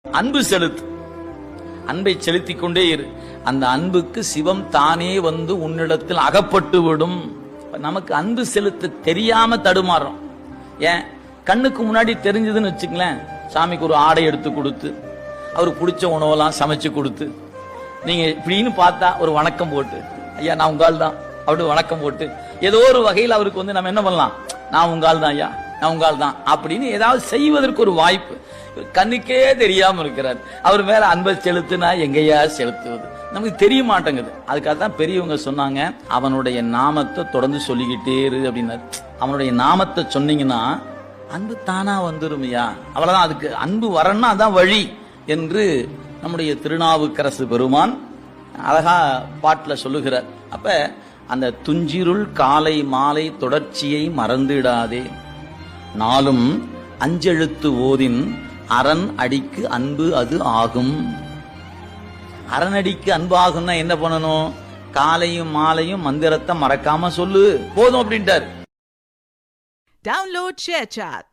அன்பு செலுத்து, அன்பை செலுத்திக் கொண்டே இரு. அந்த அன்புக்கு சிவம் தானே வந்து உன்னிடத்தில் அகப்பட்டு விடும். நமக்கு அன்பு செலுத்த தெரியாம தடுமாறும். ஏன்? கண்ணுக்கு முன்னாடி தெரிஞ்சதுன்னு வச்சுங்களேன், சாமிக்கு ஒரு ஆடை எடுத்து கொடுத்து, அவருக்கு பிடிச்ச உணவெல்லாம் சமைச்சு கொடுத்து, நீங்க இப்படின்னு பார்த்தா ஒரு வணக்கம் போட்டு, ஐயா நான் உங்கால் தான் அப்படி வணக்கம் போட்டு, ஏதோ ஒரு வகையில் அவருக்கு வந்து நம்ம என்ன பண்ணலாம், நான் உங்கால் தான் ஐயா, நான் உங்கால் தான் அப்படின்னு ஏதாவது செய்வதற்கு ஒரு வாய்ப்பு. கண்ணுக்கே தெரியாம இருக்கிறார். அவர் மேல அன்பை செலுத்தினா எங்கேயா செலுத்துவது நமக்கு தெரிய மாட்டேங்குது. அதுக்காக தான் பெரியவங்க சொன்னாங்க, அவனுடைய நாமத்தை தொடர்ந்து சொல்லிக்கிட்டே இரு அப்படின்னாரு. அவனுடைய நாமத்தை சொன்னீங்கன்னா அன்பு தானா வந்துருமையா, அவ்வளவுதான். அதுக்கு அன்பு வரணும்னா அதான் வழி என்று நம்முடைய திருநாவுக்கரசு பெருமான் அழகா பாட்டுல சொல்லுகிறார். அப்ப அந்த துஞ்சிருள் காலை மாலை தொடர்ச்சியை மறந்துடாதே, நாளும் அஞ்செழுத்து ஓதின் அரண் அடிக்கு அன்பு அது ஆகும். அரணடிக்கு அன்பு ஆகும்னா என்ன பண்ணணும்? காலையும் மாலையும் மந்திரத்தை மறக்காம சொல்லு, போதும் அப்படின்ட்டார். Download ShareChat.